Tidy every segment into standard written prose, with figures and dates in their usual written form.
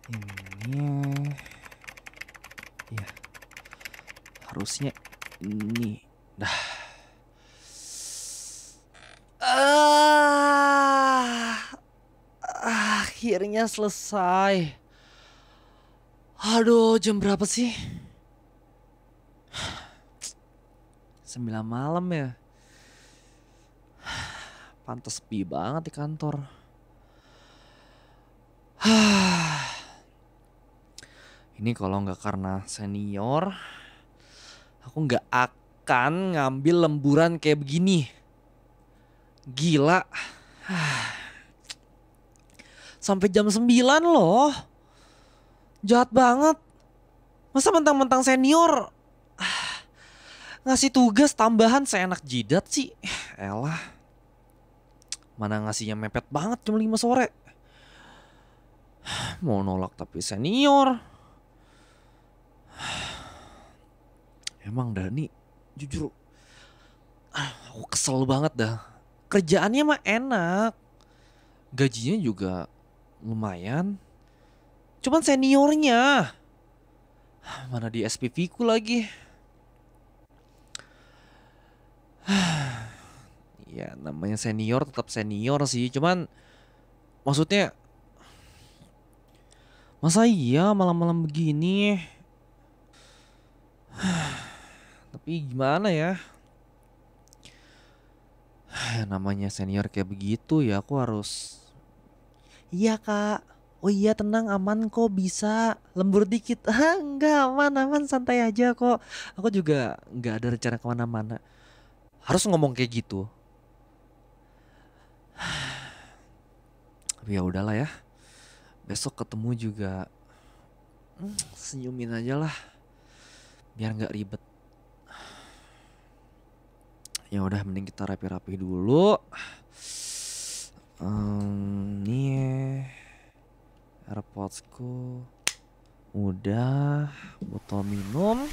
Ini ya harusnya ini. Dah. Akhirnya selesai. Aduh, jam berapa sih? 9 malam ya. Pantes sepi banget di kantor. Ini kalau nggak karena senior, aku nggak akan ngambil lemburan kayak begini. Gila. Sampai jam 9 loh. Jahat banget. Masa mentang-mentang senior ngasih tugas tambahan seenak jidat sih. Elah. Mana ngasihnya mepet banget jam 5 sore. Mau nolak tapi senior. Emang Dani, jujur aku kesel banget dah. Kerjaannya mah enak. Gajinya juga lumayan. Cuman seniornya. Mana di SPV ku lagi. Ya namanya senior tetap senior sih. Cuman maksudnya masa iya malam-malam begini? Tapi gimana ya? Namanya senior kayak begitu ya aku harus. Iya kak. Oh iya tenang aman kok bisa lembur dikit. Enggak aman santai aja kok. Aku juga nggak ada rencana kemana-mana. Harus ngomong kayak gitu. Tapi ya udahlah ya. Besok ketemu juga senyumin aja lah. Biar nggak ribet. Ya udah mending kita rapi-rapi dulu. Nih AirPodsku udah, botol minum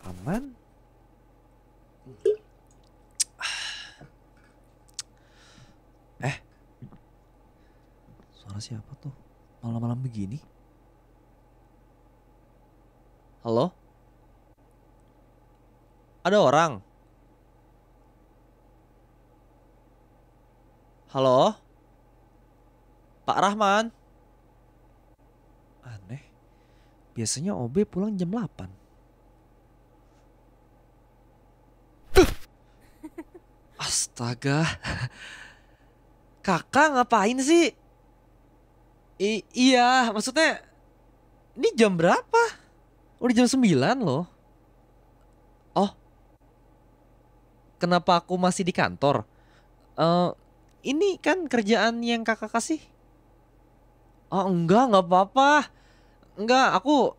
aman. Suara siapa tuh malam-malam begini? Halo? Ada orang? Halo? Pak Rahman? Aneh. Biasanya OB pulang jam 8. Astaga. Kakak ngapain sih? Iya, maksudnya ini jam berapa? Udah jam 9 loh. Oh, kenapa aku masih di kantor? Eh, ini kan kerjaan yang kakak kasih. Oh, enggak apa-apa. Enggak, aku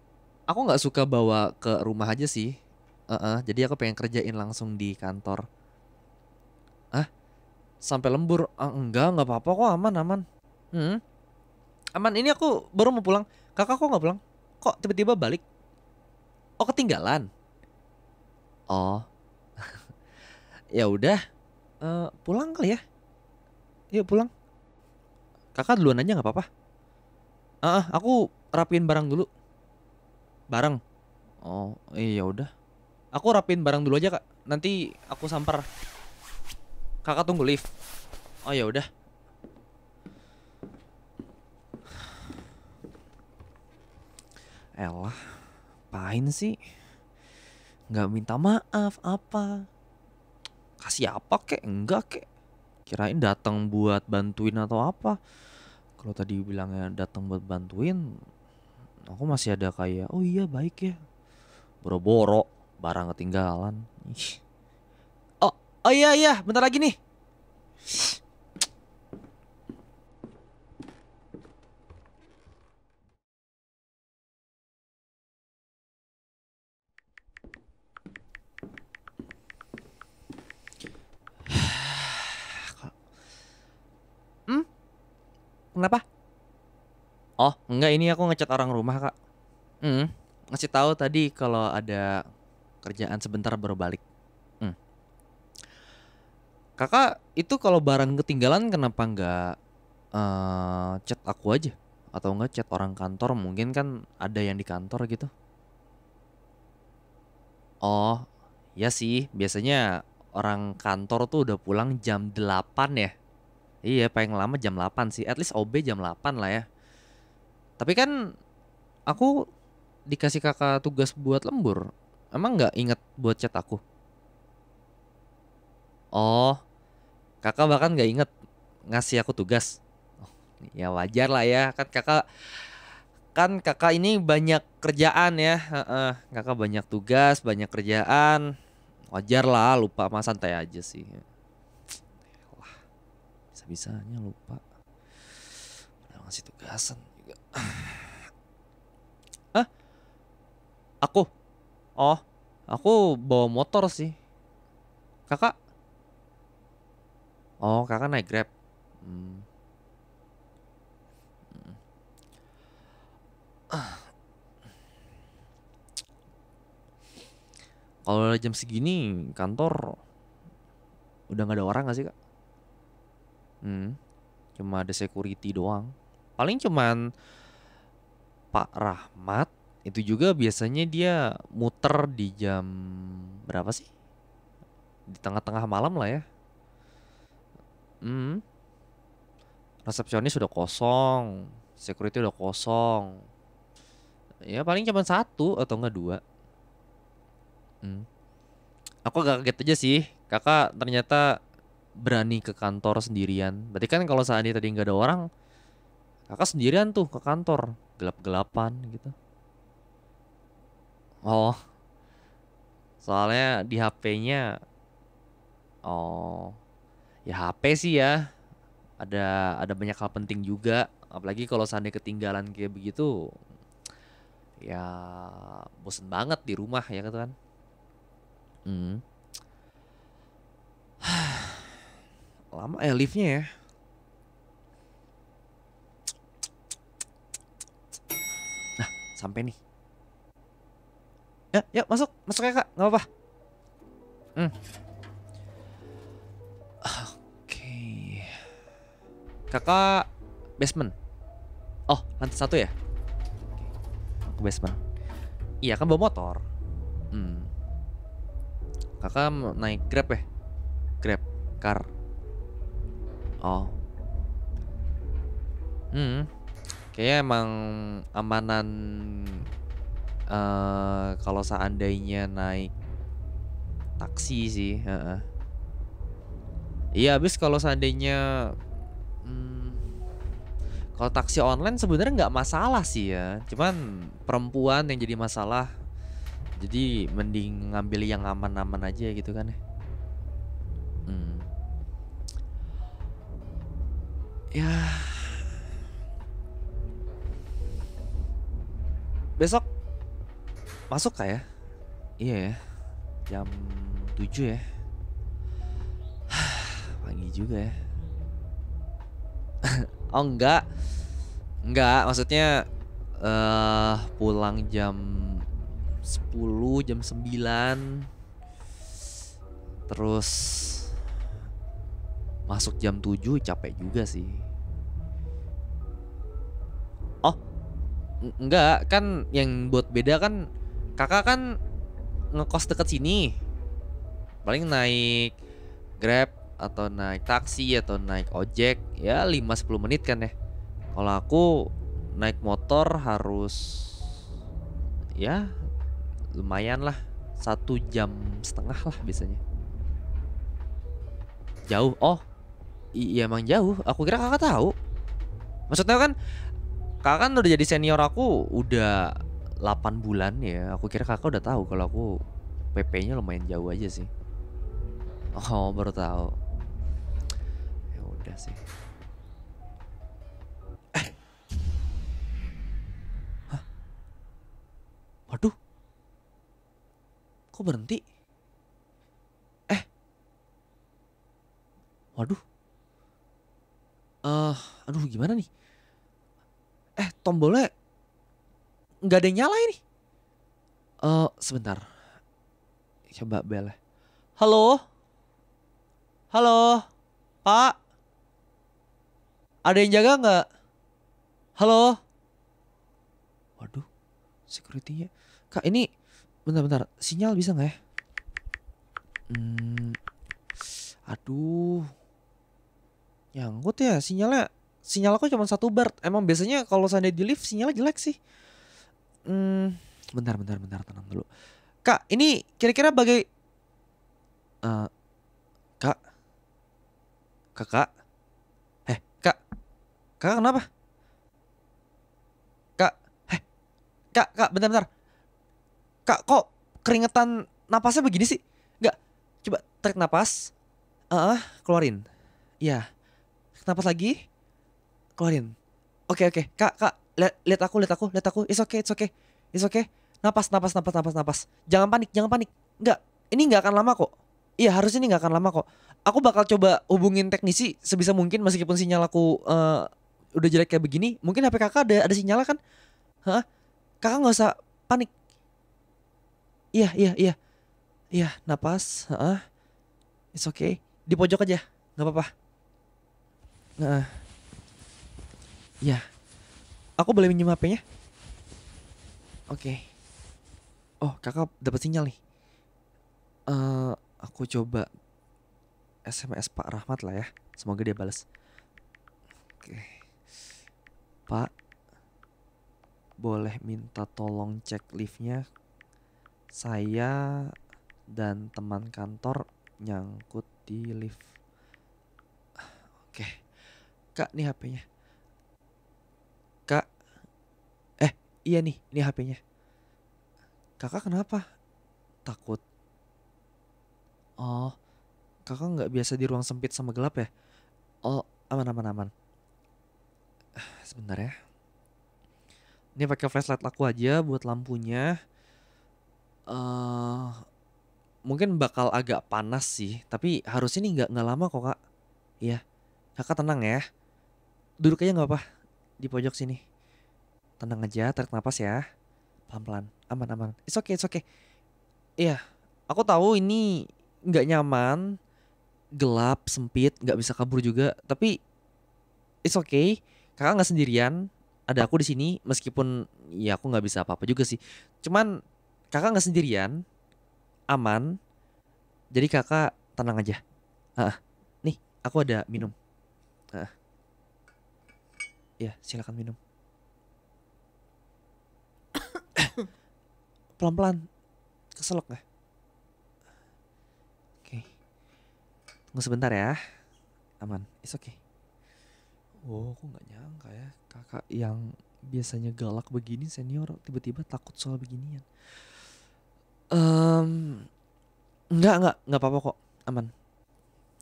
nggak suka bawa ke rumah aja sih. Jadi aku pengen kerjain langsung di kantor. Ah, sampai lembur? Ah, enggak apa-apa kok aman aman. Hmm, aman. Ini aku baru mau pulang. Kakak kok nggak pulang? Kok tiba-tiba balik? Oh, ketinggalan. Oh, ya udah. Pulang kali ya. Yuk pulang. Kakak duluan aja nggak apa-apa. Aku rapiin barang dulu. Barang. Oh, iya udah. Aku rapiin barang dulu aja, Kak. Nanti aku samper. Kakak tunggu lift. Oh ya udah. Elah, apain sih? Nggak minta maaf apa? Kasih apa kek? Enggak kek. Kirain datang buat bantuin atau apa? Kalau tadi bilangnya datang buat bantuin, aku masih ada kayak, oh iya baik ya. Boro-boro, barang ketinggalan. Ih. Oh, oh iya iya, bentar lagi nih. Hmm? Kenapa? Oh, enggak ini aku ngecat orang rumah, Kak. Ngasih tahu tadi kalau ada kerjaan sebentar baru balik. Hmm. Kakak itu kalau barang ketinggalan kenapa nggak chat aku aja? Atau enggak chat orang kantor, mungkin kan ada yang di kantor gitu. Oh, ya sih, biasanya orang kantor tuh udah pulang jam 8 ya. Iya, paling lama jam 8 sih. At least OB jam 8 lah ya. Tapi kan aku dikasih kakak tugas buat lembur. Emang nggak inget buat chat aku? Oh, kakak bahkan nggak inget ngasih aku tugas. Oh, ya wajar lah ya. Kan kakak ini banyak kerjaan ya. Heeh, kakak banyak tugas, banyak kerjaan. Wajar lah lupa, mah santai aja sih. Wah, bisa-bisanya lupa. Udah ngasih tugasan juga. Ah, aku. Oh, aku bawa motor sih. Kakak? Oh, kakak naik Grab. Hmm. Kalau jam segini kantor udah nggak ada orang gak sih kak? Hmm, cuma ada security doang. Paling cuman Pak Rahmat. Itu juga biasanya dia muter di jam berapa sih? Di tengah-tengah malam lah ya. Hmm, resepsionis sudah kosong, security udah kosong. Ya paling cuma satu atau enggak dua. Hmm. Aku agak kaget aja sih. Kakak ternyata berani ke kantor sendirian. Berarti kan kalau seandainya tadi nggak ada orang, kakak sendirian tuh ke kantor, gelap-gelapan gitu. Oh, soalnya di HP-nya, oh, ya HP sih ya. Ada banyak hal penting juga. Apalagi kalau seandainya ketinggalan kayak begitu, ya bosen banget di rumah ya kan. Hmm. Lama ya liftnya ya. Sampai nih. Ya, yuk masuk, masuk ya kak, nggak apa-apa. Hmm. Oke. Kakak basement. Oh, lantai satu ya? Aku basement. Iya kan bawa motor. Hmm. Kakak naik Grab ya? Grab car. Oh. Hmm. Kayaknya emang amanan kalau seandainya naik taksi sih. Heeh. Iya, habis kalau seandainya hmm, kalau taksi online sebenarnya nggak masalah sih ya. Cuman perempuan yang jadi masalah. Jadi mending ngambil yang aman-aman aja gitu kan ya. Hmm. Ya, besok masuk kah ya? Iya ya, jam 7 ya. Pagi juga ya. Oh enggak. Enggak, maksudnya pulang jam 10, jam 9, terus masuk jam 7 capek juga sih. Oh, enggak, kan yang buat beda kan kakak kan ngekos deket sini. Paling naik Grab atau naik taksi atau naik ojek ya 5-10 menit kan ya. Kalau aku naik motor harus ya lumayan lah, 1,5 jam lah biasanya. Jauh. Oh, iya emang jauh. Aku kira kakak tahu. Maksudnya kan kakak kan udah jadi senior aku udah 8 bulan ya. Aku kira kakak udah tahu kalau aku PP-nya lumayan jauh aja sih. Oh, baru tahu. Ya udah sih. Waduh, kok berhenti? Eh, waduh. Aduh gimana nih? Tombolnya nggak ada yang nyala ini. Sebentar. Coba bel. Halo? Halo? Pak? Ada yang jaga nggak? Halo? Waduh, security-nya. Kak, ini bentar-bentar, sinyal bisa nggak ya? Hmm, aduh, nyangkut ya sinyalnya. Sinyal aku cuma 1 bar. Emang biasanya kalau saya di lift sinyalnya jelek sih. Hmm, bentar, tenang dulu. Kak, ini kira-kira eh, Kak, kakak, kak, kakak kenapa? Kak, eh, kak, bentar-bentar. Kak, kok keringetan napasnya begini sih? Nggak, coba tarik napas. Keluarin. Iya, napas lagi, keluarin. Oke. Kak, lihat aku. It's okay. Napas. Jangan panik. Nggak, ini nggak akan lama kok. Iya, harusnya ini nggak akan lama kok. Aku bakal coba hubungin teknisi sebisa mungkin meskipun sinyal aku udah jelek kayak begini. Mungkin HP kakak ada sinyalnya kan? Hah? Kakak nggak usah panik. Iya. Iya, napas. It's okay. Di pojok aja, nggak apa-apa. Heeh. Iya, aku boleh minjem HP-nya? Oke. Oh, kakak dapat sinyal nih. Aku coba SMS Pak Rahmat lah ya. Semoga dia balas. Oke. Pak, boleh minta tolong cek liftnya. Saya dan teman kantor nyangkut di lift. Oke. Kak, nih HP-nya. Kak, iya nih, ini HP-nya. Kakak kenapa? Takut. Oh, kakak nggak biasa di ruang sempit sama gelap ya? Oh, aman. Sebentar ya. Ini pakai flashlight aku aja buat lampunya. eh Mungkin bakal agak panas sih, tapi harusnya ini nggak lama kok kak. Iya, kakak tenang ya. Duduk aja nggak apa, di pojok sini. Tenang aja, tarik napas ya, pelan-pelan, aman. It's okay. Iya, aku tahu ini nggak nyaman, gelap, sempit, nggak bisa kabur juga. Tapi it's okay, kakak nggak sendirian. Ada aku di sini, meskipun ya aku nggak bisa apa-apa juga sih. Cuman kakak nggak sendirian, aman. Jadi kakak tenang aja. Ah, nih, aku ada minum. Ah, ya silakan minum. Pelan-pelan, keselak nggak? Oke, tunggu sebentar ya. Aman, it's okay. Oh, aku nggak nyangka ya, kakak yang biasanya galak begini senior tiba-tiba takut soal beginian. Em, nggak apa-apa kok, aman.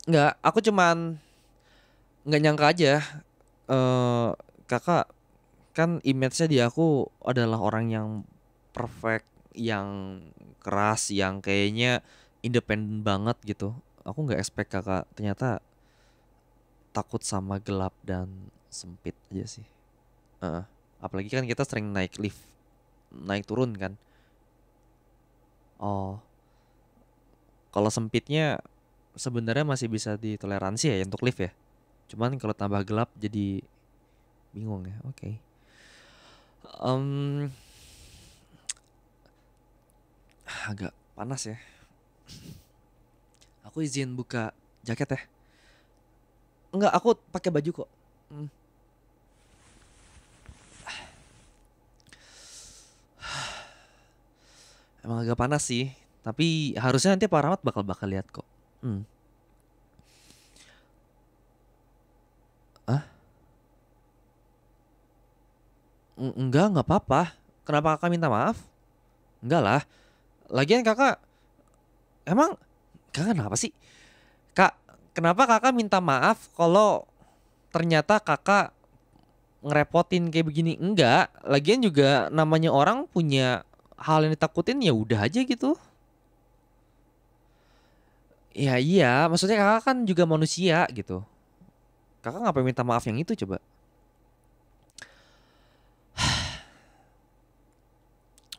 Nggak, aku cuman nggak nyangka aja. eh Kakak kan image-nya di aku adalah orang yang perfect, yang keras, yang kayaknya independen banget gitu. Aku nggak expect kakak ternyata takut sama gelap dan sempit aja sih. Heeh. Apalagi kan kita sering naik lift, naik turun kan. Oh, kalau sempitnya sebenarnya masih bisa ditoleransi ya untuk lift ya. Cuman kalau tambah gelap jadi bingung ya. Oke. Em, agak panas ya. Aku izin buka jaket ya. Enggak, aku pakai baju kok. Hmm. Emang agak panas sih, tapi harusnya nanti Pak Rahmat bakal lihat kok. Hmm. Ah, enggak apa-apa. Kenapa kakak minta maaf? Enggak lah. Lagian kakak, emang kakak kenapa sih? Kak, kenapa kakak minta maaf kalau ternyata kakak ngerepotin kayak begini? Enggak. Lagian juga namanya orang punya hal yang ditakutin ya udah aja gitu. Ya iya, maksudnya kakak kan juga manusia gitu. Kakak ngapain minta maaf yang itu coba?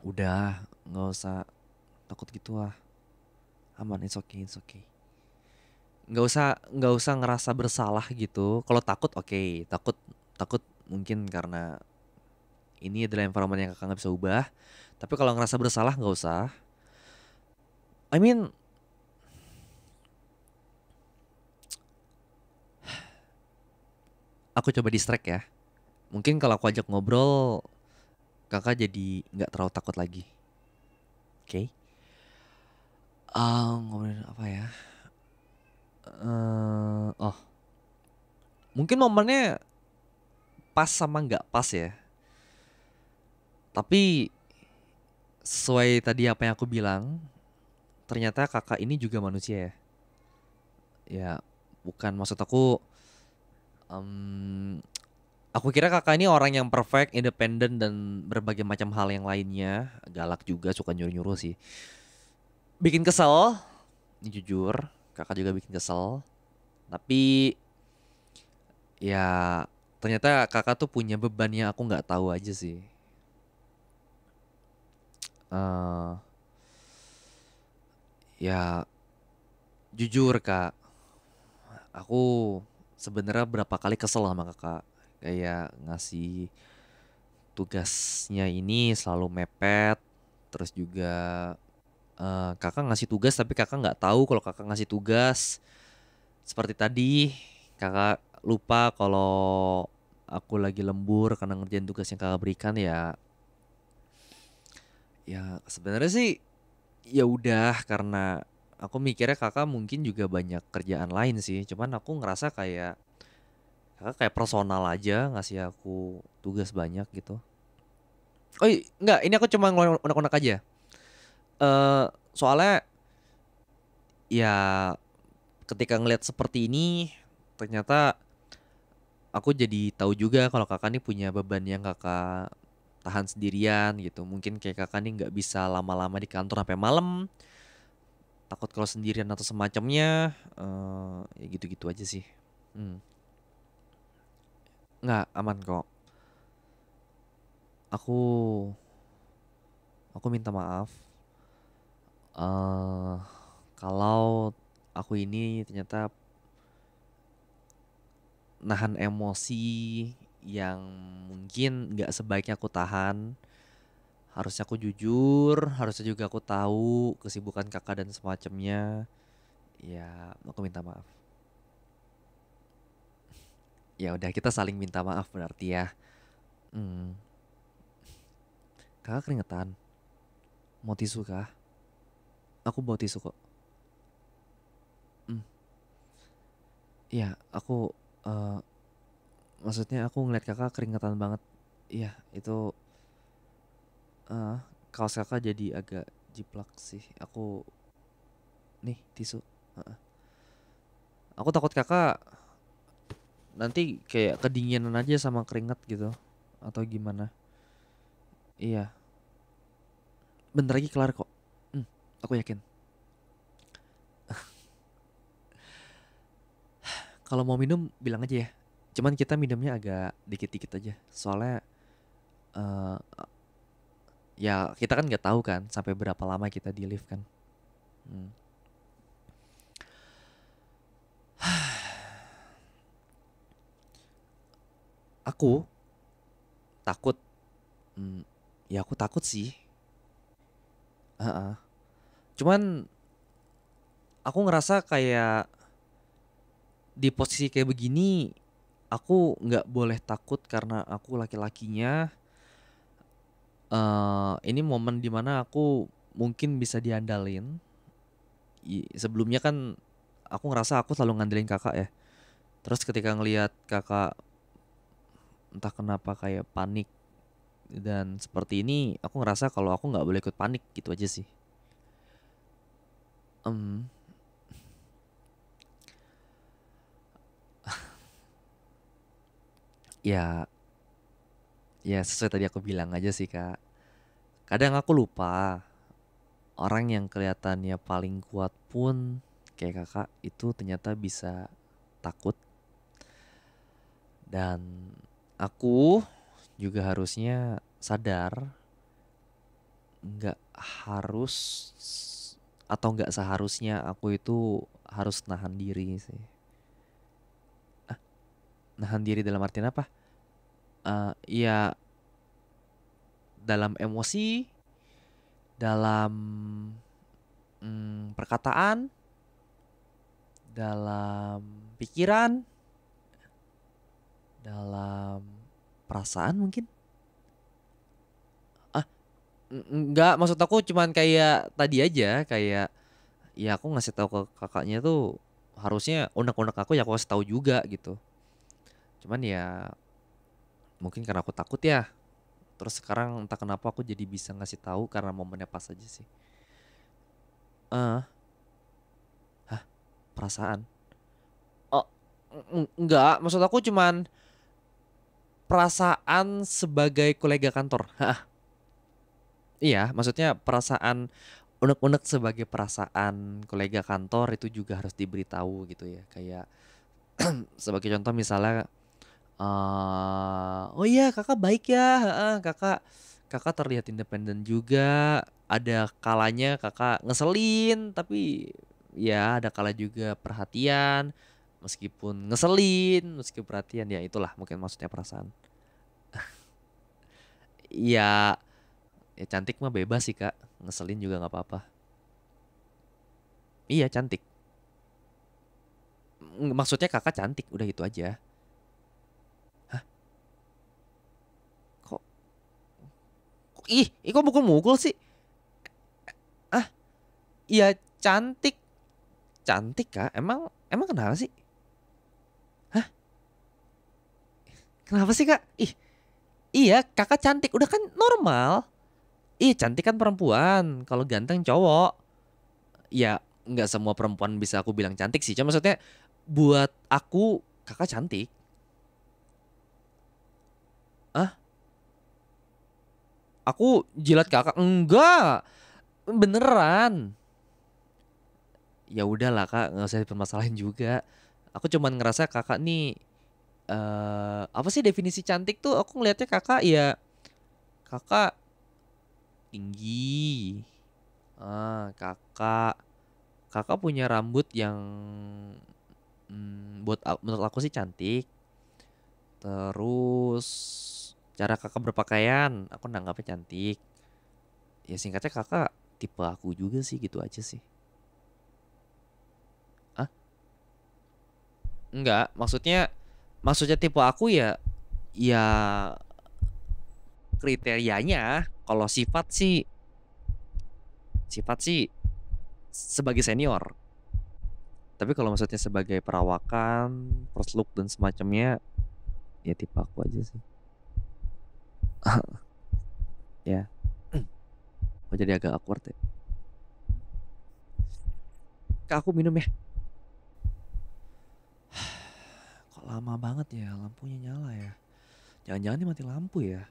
Udah, nggak usah takut gitu ah. Aman, it's okay. Nggak usah ngerasa bersalah gitu. Kalau takut oke, takut takut mungkin karena ini adalah environment yang kakak nggak bisa ubah. Tapi kalau ngerasa bersalah nggak usah. I mean, aku coba distract ya. Mungkin kalau aku ajak ngobrol, kakak jadi nggak terlalu takut lagi. Oke? Ngobrolin apa ya? Oh, mungkin momennya pas sama nggak pas ya. Tapi sesuai tadi apa yang aku bilang, ternyata kakak ini juga manusia ya. Ya, bukan maksud em, aku kira kakak ini orang yang perfect, independen dan berbagai macam hal yang lainnya. Galak juga, suka nyuruh-nyuruh sih. Bikin kesel, ini jujur, kakak juga bikin kesel. Tapi ya ternyata kakak tuh punya beban yang aku nggak tahu aja sih. eh Ya jujur kak, aku sebenarnya berapa kali kesel sama kakak. Kayak ngasih tugasnya ini selalu mepet. Terus juga kakak ngasih tugas tapi kakak nggak tahu kalau kakak ngasih tugas. Seperti tadi, kakak lupa kalau aku lagi lembur karena ngerjain tugas yang kakak berikan ya. Ya sebenarnya sih ya udah karena aku mikirnya kakak mungkin juga banyak kerjaan lain sih. Cuman aku ngerasa kayak kakak kayak personal aja ngasih aku tugas banyak gitu. Oh enggak, ini aku cuma unek-unek aja. Soalnya ya ketika ngelihat seperti ini ternyata aku jadi tahu juga kalau kakak nih punya beban yang kakak tahan sendirian gitu. Mungkin kayak kakak nih nggak bisa lama-lama di kantor sampai malam, takut kalau sendirian atau semacamnya. Ya gitu-gitu aja sih. Hmm. Nggak aman kok. Aku aku minta maaf. eh Kalau aku ini ternyata nahan emosi yang mungkin nggak sebaiknya aku tahan. Harusnya aku jujur, harusnya juga aku tahu kesibukan kakak dan semacamnya. Ya, aku minta maaf. Ya udah kita saling minta maaf berarti ya. Hmm, kakak keringetan. Mau tisu kah? Aku bawa tisu kok. Hmm, iya, aku eh maksudnya aku ngeliat kakak keringetan banget. Iya, itu eh kaos kakak jadi agak jiplak sih. Aku nih tisu. Heeh. Aku takut kakak nanti kayak kedinginan aja sama keringat gitu atau gimana. Iya, bentar lagi kelar kok. Hmm, aku yakin. Kalau mau minum bilang aja ya. Cuman kita minumnya agak dikit-dikit aja. Soalnya eh ya kita kan nggak tahu kan sampai berapa lama kita di lift kan. Hmm. Aku takut. Hmm, ya aku takut sih. Heeh. Cuman aku ngerasa kayak di posisi kayak begini aku nggak boleh takut karena aku laki-lakinya. Ini momen dimana aku mungkin bisa diandalin. Sebelumnya kan aku ngerasa aku selalu ngandelin kakak ya. Terus ketika ngelihat kakak entah kenapa kayak panik dan seperti ini, aku ngerasa kalau aku nggak boleh ikut panik gitu aja sih. Em, ya, ya sesuai tadi aku bilang aja sih kak. Kadang aku lupa orang yang kelihatannya paling kuat pun kayak kakak itu ternyata bisa takut dan aku juga harusnya sadar nggak harus atau nggak seharusnya aku itu harus nahan diri sih. Ah, nahan diri dalam artian apa? Ya dalam emosi, dalam perkataan, dalam pikiran, dalam perasaan mungkin. Ah, enggak, maksud aku cuman kayak tadi aja, kayak ya aku ngasih tahu ke kakaknya tuh harusnya unek-unek aku ya aku kasih tahu juga gitu. Cuman ya mungkin karena aku takut ya. Terus sekarang entah kenapa aku jadi bisa ngasih tahu karena momennya pas aja sih. Eh, hah, perasaan. Oh, enggak, maksud aku cuman perasaan sebagai kolega kantor. Hah, iya, maksudnya perasaan unek-unek sebagai perasaan kolega kantor itu juga harus diberitahu gitu ya. Kayak sebagai contoh misalnya, oh iya kakak baik ya, heeh, kakak kakak terlihat independen juga. Ada kalanya kakak ngeselin, tapi ya ada kala juga perhatian. Meskipun ngeselin, meski perhatian ya itulah mungkin maksudnya perasaan. Ya, ya cantik mah bebas sih kak, ngeselin juga nggak apa-apa. Iya cantik. Maksudnya kakak cantik, udah gitu aja. Hah? Kok, kok mukul-mukul sih? Ah, iya cantik, cantik kak. Emang, emang kenapa sih? Hah? Kenapa sih kak? Iya kakak cantik, udah kan normal. Cantik kan perempuan, kalau ganteng cowok. Ya nggak semua perempuan bisa aku bilang cantik sih. Cuma maksudnya buat aku kakak cantik. Ah, aku jilat kakak? Enggak, beneran. Ya udahlah kak, nggak usah dipermasalahin juga. Aku cuman ngerasa kakak nih apa sih definisi cantik tuh? Aku ngelihatnya kakak ya kakak tinggi. Kakak kakak punya rambut yang menurut aku sih cantik. Terus cara kakak berpakaian, aku nanggapnya cantik. Ya singkatnya kakak tipe aku juga sih gitu aja sih. Ah, enggak, maksudnya tipe aku ya ya kriterianya kalau sifat sih sebagai senior. Tapi kalau maksudnya sebagai perawakan, first look dan semacamnya ya tipe aku aja sih. Ya, kok jadi agak awkward ya. Kak aku minum ya. Kok lama banget ya lampunya nyala ya. Jangan-jangan dia mati lampu ya.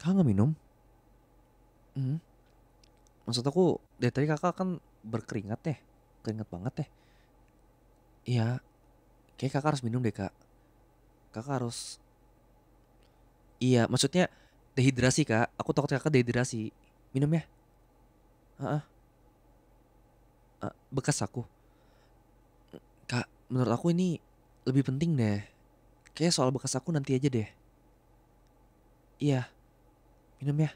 Kakak nggak minum? Hmm. Maksud aku dari tadi kakak kan berkeringat ya. Keringat banget ya. Iya, kayak kakak harus minum deh kak. Kakak harus. Iya, maksudnya dehidrasi kak. Aku takut kakak dehidrasi. Minum ya. Heeh, bekas aku. Kak, menurut aku ini lebih penting deh. Kayak soal bekas aku nanti aja deh. Iya, minum ya.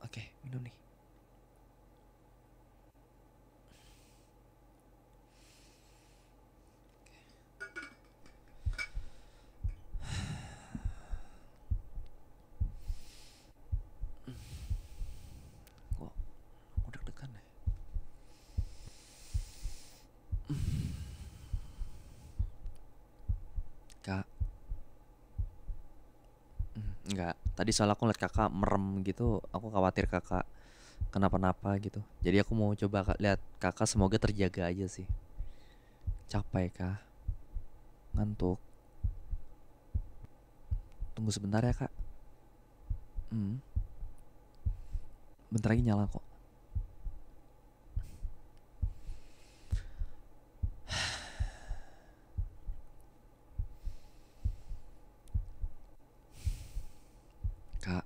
Oke, minum nih. Kok aku deg-degan ya? Kak, enggak. Tadi soal aku ngeliat kakak merem gitu, aku khawatir kakak kenapa-napa gitu. Jadi aku mau coba lihat kakak semoga terjaga aja sih. Capek kak, ngantuk. Tunggu sebentar ya kak. Hmm, bentar lagi nyala kok. Kak,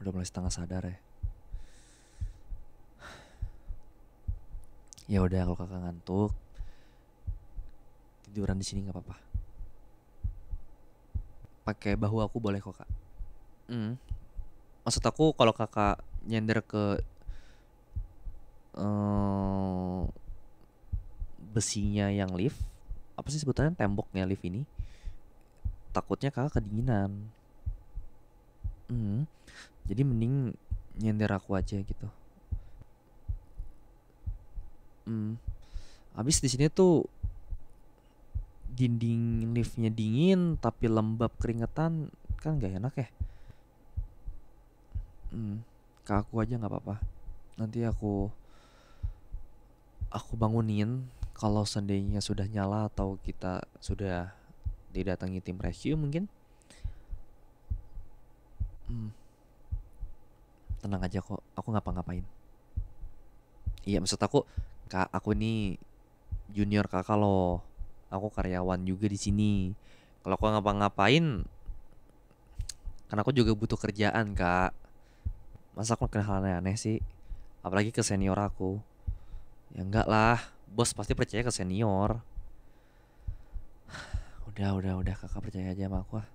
udah mulai setengah sadar ya. Ya udah kalau kakak ngantuk, tiduran di sini nggak apa-apa. Pakai bahu aku boleh kok, Kak. Hmm. Maksud aku kalau kakak nyender ke eh, besinya yang lift, apa sih sebutannya, temboknya lift ini, takutnya kakak kedinginan. Hmm. Jadi mending nyender aku aja gitu. Hmm. Habis di sini tuh dinding liftnya dingin tapi lembab keringetan, kan gak enak ya. Hmm. Ke aku aja nggak apa-apa. Nanti aku bangunin kalau seandainya sudah nyala atau kita sudah didatangi tim rescue mungkin. Hmm. Tenang aja kok, aku ngapa-ngapain. Iya, maksud aku ini junior kakak loh. Aku karyawan juga di sini. Kalau aku ngapa-ngapain, kan aku juga butuh kerjaan, Kak. Masa aku kena hal aneh-aneh sih? Apalagi ke senior aku. Ya enggak lah, bos pasti percaya ke senior. Udah, kakak percaya aja sama aku ah.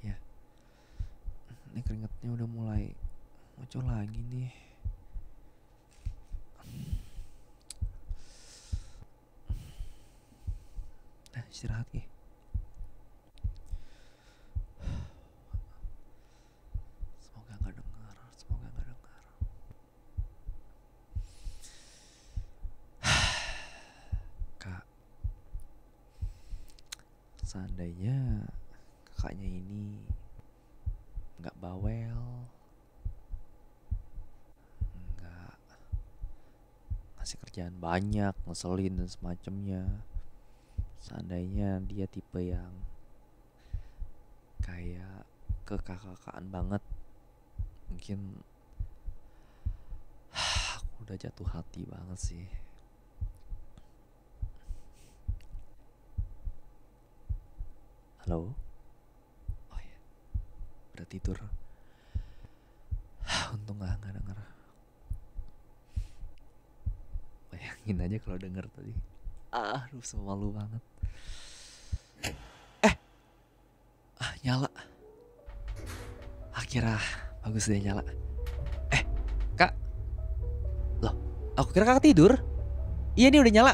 Ya, ini keringetnya udah mulai muncul lagi nih. Nah, istirahat nih. Semoga nggak dengar, semoga nggak dengar. Kak, seandainya kakaknya ini nggak bawel, nggak ngasih kerjaan banyak, ngeselin dan semacamnya. Seandainya dia tipe yang kayak kekakakan banget, mungkin aku udah jatuh hati banget sih. Halo? Oh ya, udah tidur. Untung nggak denger. Bayangin aja kalau denger tadi. Aduh, semalu banget. Nyala. Akhirnya bagus deh nyala. Kak. Loh, aku kira kakak tidur. Iya nih udah nyala.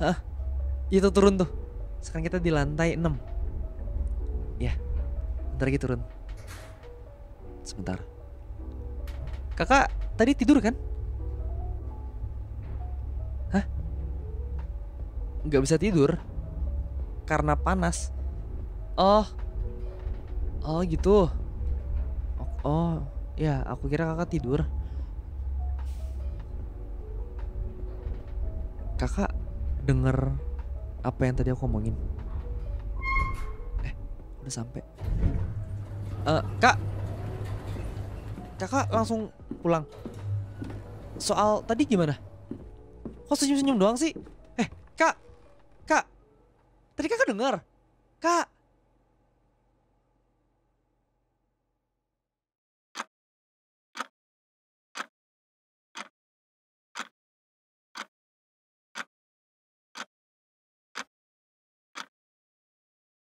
Hah? Itu turun tuh. Sekarang kita di lantai 6. Ya, bentar lagi turun. Sebentar. Kakak tadi tidur kan? Hah? Nggak bisa tidur karena panas. Oh, oh gitu. Oh, ya aku kira kakak tidur. Kakak denger apa yang tadi aku omongin? Udah sampai. Kak, kakak langsung pulang. Soal tadi gimana? Kok senyum-senyum doang sih? Kak, kak, tadi kakak dengar? Kak.